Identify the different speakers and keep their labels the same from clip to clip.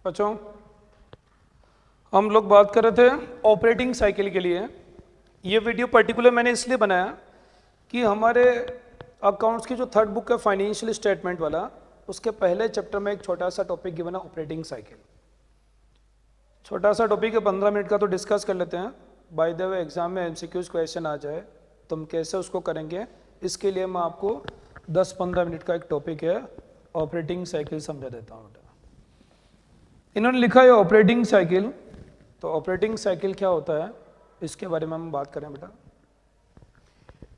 Speaker 1: बच्चों हम लोग बात कर रहे थे ऑपरेटिंग साइकिल के लिए। ये वीडियो पर्टिकुलर मैंने इसलिए बनाया कि हमारे अकाउंट्स की जो थर्ड बुक है फाइनेंशियल स्टेटमेंट वाला, उसके पहले चैप्टर में एक छोटा सा टॉपिक गिवन है ऑपरेटिंग साइकिल। छोटा सा टॉपिक है, 15 मिनट का, तो डिस्कस कर लेते हैं। बाय द वे एग्जाम में एमसीक्यूज क्वेश्चन आ जाए तो हम कैसे उसको करेंगे, इसके लिए मैं आपको 10-15 मिनट का एक टॉपिक है ऑपरेटिंग साइकिल समझा देता हूँ। इन्होंने लिखा है ऑपरेटिंग साइकिल, तो ऑपरेटिंग साइकिल क्या होता है इसके बारे में हम बात करें बेटा।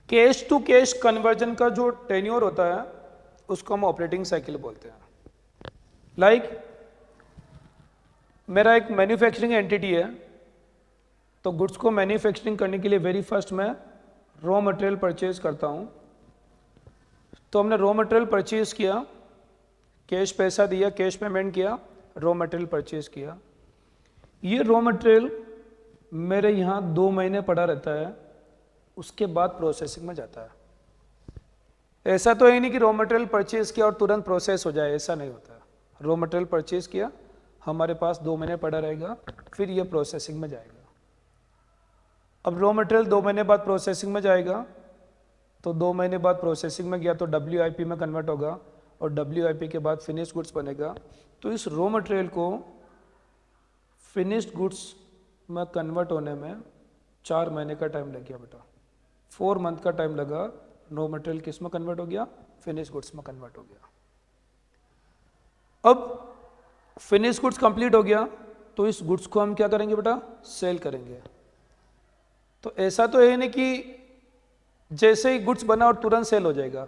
Speaker 1: कैश टू कैश कन्वर्जन का जो टेन्योर होता है उसको हम ऑपरेटिंग साइकिल बोलते हैं। लाइक मेरा एक मैन्युफैक्चरिंग एंटिटी है, तो गुड्स को मैन्युफैक्चरिंग करने के लिए वेरी फर्स्ट मैं रॉ मटेरियल परचेज करता हूं। तो हमने रॉ मटेरियल परचेज किया, कैश पैसा दिया, कैश पेमेंट किया, रॉ मटेरियल परचेज किया। ये रॉ मटेरियल मेरे यहाँ 2 महीने पड़ा रहता है, उसके बाद प्रोसेसिंग में जाता है। ऐसा तो है नहीं कि रॉ मटेरियल परचेज किया और तुरंत प्रोसेस हो जाए, ऐसा नहीं होता। रॉ मटेरियल परचेज किया, हमारे पास 2 महीने पड़ा रहेगा, फिर ये प्रोसेसिंग में जाएगा। अब रॉ मटेरियल 2 महीने बाद प्रोसेसिंग में जाएगा, तो 2 महीने बाद प्रोसेसिंग में गया तो WIP में कन्वर्ट होगा, और WIP के बाद फिनिश गुड्स बनेगा। तो इस रॉ मटेरियल को फिनिश्ड गुड्स में कन्वर्ट होने में 4 महीने का टाइम लग गया बेटा। 4 मंथ का टाइम लगा। रॉ मटेरियल किस में कन्वर्ट हो गया? फिनिश गुड्स में कन्वर्ट हो गया। अब फिनिश गुड्स कंप्लीट हो गया, तो इस गुड्स को हम क्या करेंगे बेटा? सेल करेंगे। तो ऐसा तो है नहीं कि जैसे ही गुड्स बना और तुरंत सेल हो जाएगा।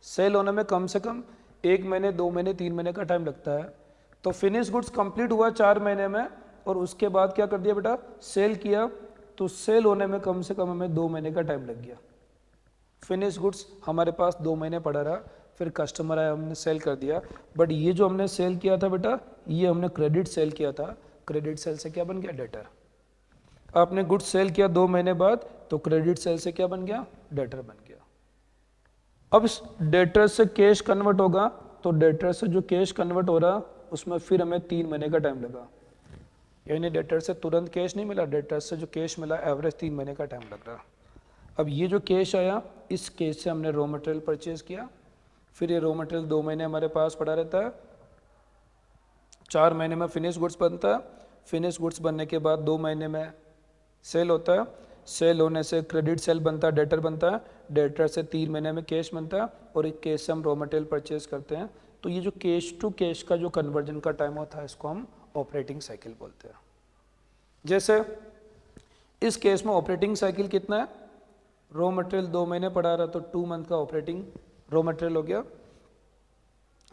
Speaker 1: सेल होने में कम से कम 1 महीने, 2 महीने, 3 महीने का टाइम लगता है। तो फिनिश गुड्स कंप्लीट हुआ 4 महीने में, और उसके बाद क्या कर दिया बेटा? सेल किया। तो सेल होने में कम से कम हमें 2 महीने का टाइम लग गया। फिनिश गुड्स हमारे पास 2 महीने पड़ा रहा, फिर कस्टमर आया, हमने सेल कर दिया। बट ये जो हमने सेल किया था बेटा, ये हमने क्रेडिट सेल किया था। क्रेडिट सेल से क्या बन गया? डेटर। आपने गुड्स सेल किया 2 महीने बाद, तो क्रेडिट सेल से क्या बन गया? डेटर बन गया। अब इस डेटर से कैश कन्वर्ट होगा, तो डेटर से जो कैश कन्वर्ट हो रहा उसमें फिर हमें 3 महीने का टाइम लगा। यानी डेटर से तुरंत कैश नहीं मिला, डेटर से जो कैश मिला एवरेज 3 महीने का टाइम लग रहा। अब ये जो कैश आया, इस कैश से हमने रॉ मटेरियल परचेज किया। फिर ये रॉ मटेरियल 2 महीने हमारे पास पड़ा रहता है। 4 महीने में फिनिश गुड्स बनता है। फिनिश गुड्स बनने के बाद 2 महीने में सेल होता है। सेल होने से क्रेडिट सेल बनता है, डेटर बनता है। डेटर से 3 महीने में कैश बनता है, और एक कैश से हम रॉ मटेरियल परचेज करते हैं। तो ये जो कैश टू कैश का जो कन्वर्जन का टाइम होता है, इसको हम ऑपरेटिंग साइकिल बोलते हैं। जैसे इस केस में ऑपरेटिंग साइकिल कितना है? रॉ मटेरियल 2 महीने पड़ा रहा, तो 2 मंथ का ऑपरेटिंग रॉ मटेरियल हो गया।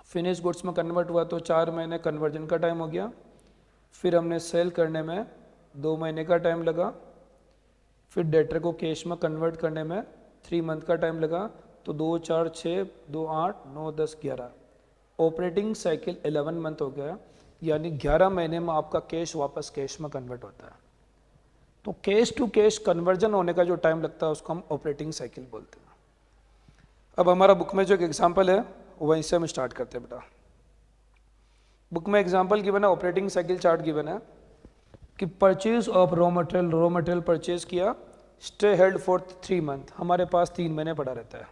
Speaker 1: फिनिश गुड्स में कन्वर्ट हुआ तो 4 महीने कन्वर्जन का टाइम हो गया। फिर हमने सेल करने में 2 महीने का टाइम लगा। फिर डेटर को कैश में कन्वर्ट करने में 3 मंथ का टाइम लगा। तो 2, 4, 6, 2, 8, 9, 10, 11 ऑपरेटिंग साइकिल 11 मंथ हो गया। यानी 11 महीने में आपका कैश वापस कैश में कन्वर्ट होता है। तो कैश टू कैश कन्वर्जन होने का जो टाइम लगता है उसको हम ऑपरेटिंग साइकिल बोलते हैं। अब हमारा बुक में जो एक एग्जाम्पल है वहीं से हम स्टार्ट करते हैं बेटा। बुक में एग्जाम्पल गिवन है, ऑपरेटिंग साइकिल चार्ट गिवन है कि purchase of raw material purchase किया, स्टे हेल्ड फॉर 3 मंथ, हमारे पास 3 महीने पड़ा रहता है।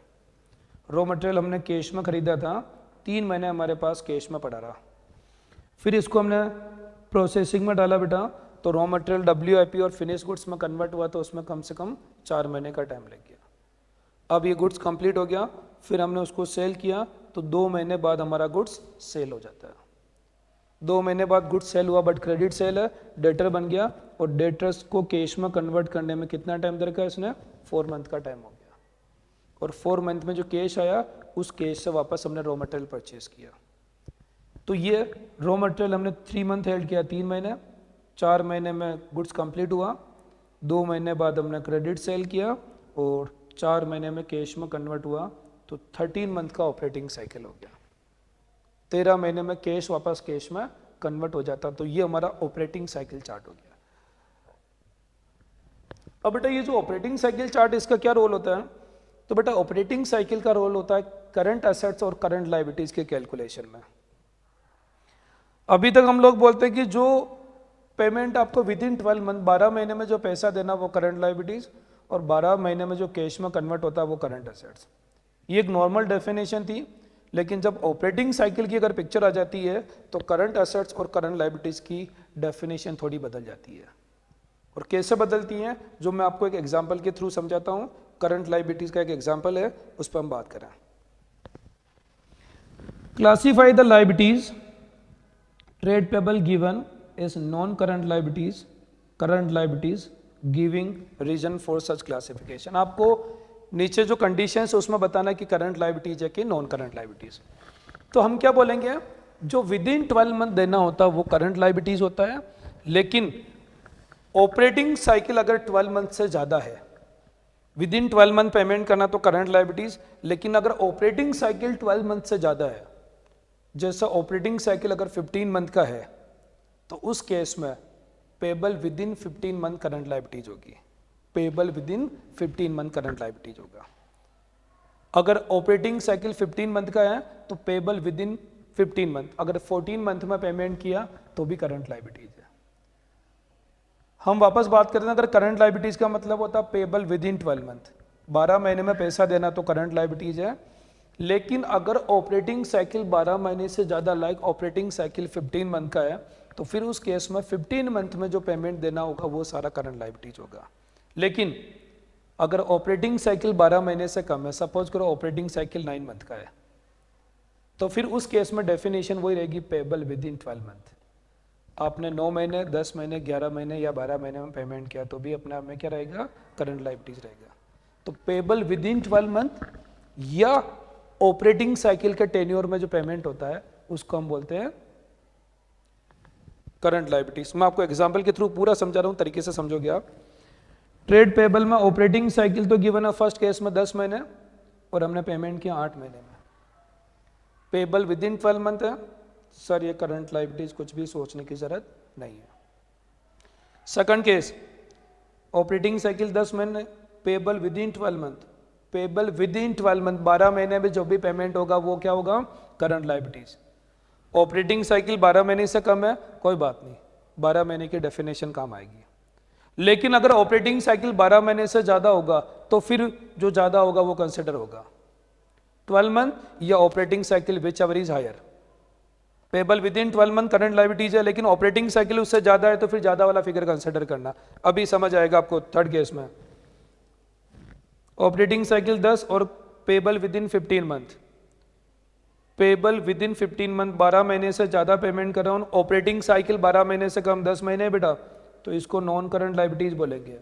Speaker 1: रॉ मटेरियल हमने कैश में खरीदा था, 3 महीने हमारे पास कैश में पड़ा रहा। फिर इसको हमने प्रोसेसिंग में डाला बेटा, तो रॉ मटेरियल WIP और फिनिश गुड्स में कन्वर्ट हुआ, तो उसमें कम से कम 4 महीने का टाइम लग गया। अब ये गुड्स कंप्लीट हो गया, फिर हमने उसको सेल किया, तो 2 महीने बाद हमारा गुड्स सेल हो जाता है। 2 महीने बाद गुड्स सेल हुआ, बट क्रेडिट सेल है, डेटर बन गया, और डेटर्स को कैश में कन्वर्ट करने में कितना टाइम दरकार? इसने 4 मंथ का टाइम हो गया। और 4 मंथ में जो कैश आया, उस कैश से वापस हमने रॉ मटेरियल परचेज किया। तो ये रॉ मटेरियल हमने 3 मंथ हेल्ड किया, 3 महीने। 4 महीने में गुड्स कंप्लीट हुआ, 2 महीने बाद हमने क्रेडिट सेल किया, और 4 महीने में कैश में कन्वर्ट हुआ, तो 13 मंथ का ऑपरेटिंग साइकिल हो गया। 13 महीने में कैश वापस कैश में कन्वर्ट हो जाता। तो ये हमारा ऑपरेटिंग साइकिल चार्ट हो गया। अब बेटा ये जो ऑपरेटिंग साइकिल चार्ट, इसका क्या रोल होता है? तो बेटा ऑपरेटिंग साइकिल का रोल होता है करंट एसेट्स और करंट लायबिलिटीज के कैलकुलेशन में। अभी तक हम लोग बोलते हैं कि जो पेमेंट आपको विद इन 12 मंथ 12 महीने में जो पैसा देना वो करंट लायबिलिटीज, और 12 महीने में जो कैश में कन्वर्ट होता है वो करंट एसेट्स। ये एक नॉर्मल डेफिनेशन थी, लेकिन जब ऑपरेटिंग साइकिल की अगर पिक्चर आ जाती है तो करंट एसेट्स और करंट लायबिलिटीज की डेफिनेशन थोड़ी बदल जाती है। और कैसे बदलती हैं, जो मैं आपको एक एग्जांपल के थ्रू समझाता हूं। करंट लायबिलिटीज का एक एग्जांपल है, उस पर हम बात करें। Classify the liabilities trade payable given as non current liabilities, current liabilities, giving reason for such classification. आपको नीचे जो कंडीशंस है उसमें बताना कि करंट लायबिलिटीज है कि नॉन करंट लायबिलिटीज। तो हम क्या बोलेंगे, जो विद इन 12 मंथ देना होता है वो करंट लायबिलिटीज होता है, लेकिन ऑपरेटिंग साइकिल अगर 12 मंथ से ज्यादा है, विद इन 12 मंथ पेमेंट करना तो करंट लायबिलिटीज, लेकिन अगर ऑपरेटिंग साइकिल 12 मंथ से ज्यादा है, जैसा ऑपरेटिंग साइकिल अगर 15 मंथ का है, तो उस केस में payable within 15 month current liabilities होगी। Payable within 15 month current liabilities होगा। अगर ऑपरेटिंग साइकिल 15 मंथ का है तो पेबल विद इन 15 मंथ, अगर 14 मंथ में पेमेंट किया तो भी करंट लायबिलिटीज है। हम वापस बात करते हैं, अगर करंट लायबिलिटीज का मतलब होता है पेबल विद इन 12 मंथ, 12 महीने में पैसा देना तो करंट लायबिलिटीज है। लेकिन अगर ऑपरेटिंग साइकिल 12 महीने से ज्यादा, लाइक ऑपरेटिंग साइकिल 15 मंथ का है, तो फिर उस केस में 15 मंथ में जो पेमेंट देना होगा वो सारा करंट लायबिलिटीज होगा। लेकिन अगर ऑपरेटिंग साइकिल 12 महीने से कम है, सपोज करो ऑपरेटिंग साइकिल 9 मंथ का है, तो फिर उस केस में डेफिनेशन वही रहेगी पेबल विद इन 12 मंथ। आपने 9 महीने, 10 महीने, 11 महीने या 12 महीने में पेमेंट किया तो भी अपने आप में क्या रहेगा, करंट लायबिलिटीज रहेगा। तो पेबल विद इन 12 मंथ या ऑपरेटिंग साइकिल के टेन्योर में जो पेमेंट होता है उसको हम बोलते हैं करंट लायबिलिटीज। मैं आपको एग्जांपल के थ्रू पूरा समझा रहा हूं, तरीके से समझोगे आप। ट्रेड पेबल में ऑपरेटिंग साइकिल तो गिवन है फर्स्ट केस में 10 महीने और हमने पेमेंट किया 8 महीने में, पेबल विद इन 12 मंथ है। सर ये करंट लायबिलिटीज, कुछ भी सोचने की जरूरत नहीं है। सेकंड केस, ऑपरेटिंग साइकिल 10 महीने, payable within 12 month, payable within 12 month, 12 महीने में जो भी पेमेंट होगा वो क्या होगा, करंट लायबिलिटीज। ऑपरेटिंग साइकिल 12 महीने से कम है, कोई बात नहीं, 12 महीने की डेफिनेशन काम आएगी। लेकिन अगर ऑपरेटिंग साइकिल 12 महीने से ज्यादा होगा तो फिर जो ज्यादा होगा वो कंसिडर होगा 12 मंथ या operating cycle whichever is higher. Payable within 12 month current liabilities है, लेकिन ऑपरेटिंग साइकिल उससे ज्यादा है तो फिर ज्यादा वाला फिगर कंसिडर करना। अभी समझ आएगा आपको थर्ड केस में। ऑपरेटिंग साइकिल 10 और payable within 15 month, payable within 15 month, 12 महीने से ज्यादा पेमेंट कर रहा हूं, ऑपरेटिंग साइकिल 12 महीने से कम 10 महीने बेटा, तो इसको नॉन करंट लायबिलिटीज बोलेंगे,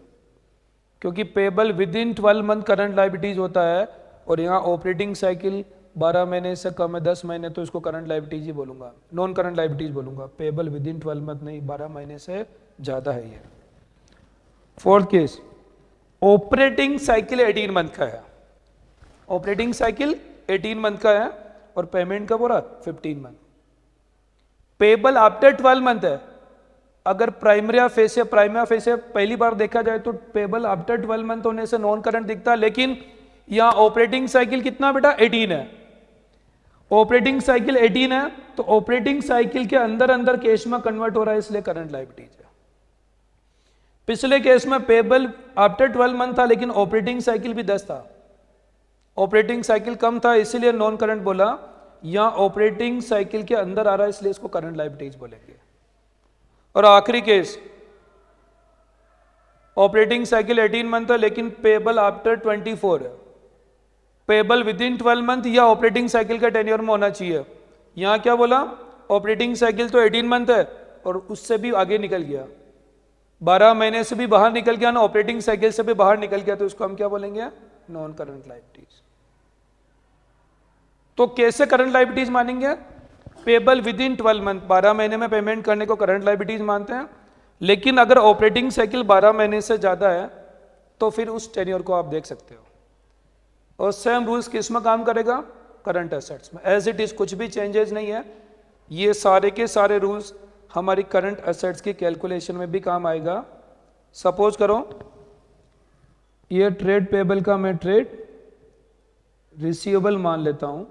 Speaker 1: क्योंकि payable within 12 month current liabilities होता है और यहाँ ऑपरेटिंग साइकिल 12 महीने से कम है 10 महीने, तो इसको करंट लायबिलिटीज ही बोलूंगा, नॉन करंट लायबिलिटीज बोलूंगा। पेबल विद इन 12 मंथ नहीं, 12 महीने से ज्यादा है ये। Fourth case, operating cycle 18 month का है, ऑपरेटिंग साइकिल 18 मंथ का है और पेमेंट कब हो रहा, 15 मंथ। पेबल आफ्टर 12 मंथ है, अगर प्राइमरी फेस से पहली बार देखा जाए तो पेबल आफ्टर 12 मंथ होने से नॉन करंट दिखता है, लेकिन यहां ऑपरेटिंग साइकिल कितना बेटा, 18 है। ऑपरेटिंग साइकिल 18 है तो ऑपरेटिंग साइकिल के अंदर अंदर कैश में कन्वर्ट हो रहा है, इसलिए करंट लायबिलिटीज है। पिछले केस में पेबल आफ्टर 12 मंथ था लेकिन ऑपरेटिंग साइकिल भी 10 था, ऑपरेटिंग साइकिल कम था इसलिए नॉन करंट बोला। यहां ऑपरेटिंग साइकिल के अंदर आ रहा है इसलिए इसको करंट लायबिलिटीज बोलेंगे। और आखिरी केस, ऑपरेटिंग साइकिल 18 मंथ है लेकिन पेबल आफ्टर 24 है, पेबल विद इन 12 मंथ या ऑपरेटिंग साइकिल का टेन्योर में होना चाहिए। यहां क्या बोला, ऑपरेटिंग साइकिल तो 18 मंथ है और उससे भी आगे निकल गया, 12 महीने से भी बाहर निकल गया ना, ऑपरेटिंग साइकिल से भी बाहर निकल गया, तो उसको हम क्या बोलेंगे, नॉन करंट लायबिलिटीज। तो कैसे करंट लायबिलिटीज मानेंगे, पेबल विद इन 12 मंथ, 12 महीने में पेमेंट करने को करंट लायबिलिटीज मानते हैं, लेकिन अगर ऑपरेटिंग साइकिल 12 महीने से ज्यादा है तो फिर उस टेन्योर को आप देख सकते हो। और सेम रूल्स किस में काम करेगा, करंट एसेट्स में, एज इट इज, कुछ भी चेंजेस नहीं है। ये सारे के सारे रूल्स हमारी करंट एसेट्स की कैलकुलेशन में भी काम आएगा। सपोज करो ये ट्रेड पेबल का मैं ट्रेड रिसीवेबल मान लेता हूं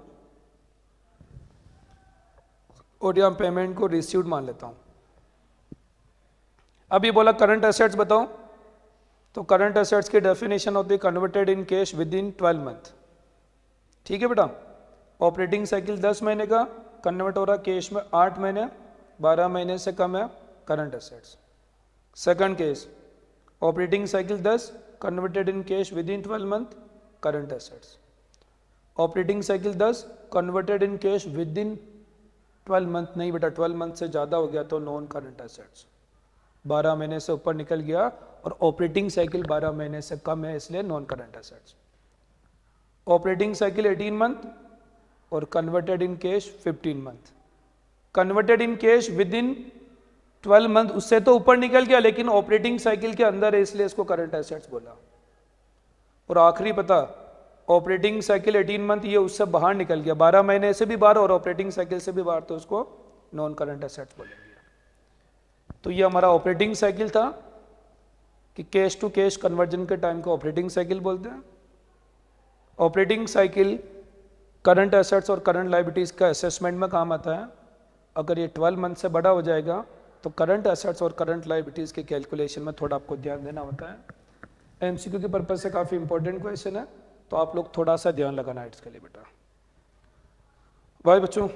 Speaker 1: और यहाँ पेमेंट को रिसीव्ड मान लेता हूँ। अब ये बोला करंट एसेट्स बताओ, तो करंट एसेट्स की डेफिनेशन होती है converted in cash within 12 month. ठीक है बेटा, ऑपरेटिंग साइकिल 10 महीने का, कन्वर्ट हो रहा कैश में 8 महीने, 12 महीने से कम है current assets. Second case, operating cycle 10, converted in cash within 12 month, current assets. Operating cycle 10, converted in cash within 12 month नहीं बेटा, 12 मंथ से ज़्यादा हो गया तो नॉन करंट एसेट्स। 12 महीने से ऊपर निकल गया और ऑपरेटिंग साइकिल 12 महीने से कम है, इसलिए non current assets. Operating cycle 18 month और converted in cash 15 month. Converted in cash within 12 month उससे तो ऊपर निकल गया, लेकिन ऑपरेटिंग साइकिल के अंदर है, इसलिए इसको करंट एसेट्स बोला। और आखिरी पता, ऑपरेटिंग साइकिल 18 मंथ, ये उससे बाहर निकल गया, 12 महीने से भी बाहर और ऑपरेटिंग साइकिल से भी बाहर, तो उसको नॉन करंट एसेट्स बोलेंगे। तो ये हमारा ऑपरेटिंग साइकिल था कि कैश टू कैश कन्वर्जन के टाइम को ऑपरेटिंग साइकिल बोलते हैं। ऑपरेटिंग साइकिल करंट एसेट्स और करंट लायबिलिटीज़ का असेसमेंट में काम आता है। अगर ये 12 मंथ से बड़ा हो जाएगा तो करंट एसेट्स और करंट लायबिलिटीज़ के कैलकुलेशन में थोड़ा आपको ध्यान देना होता है। एमसीक्यू के पर्पज से काफ़ी इंपॉर्टेंट क्वेश्चन है, तो आप लोग थोड़ा सा ध्यान लगाना है इसके लिए बेटा। बाय बच्चों।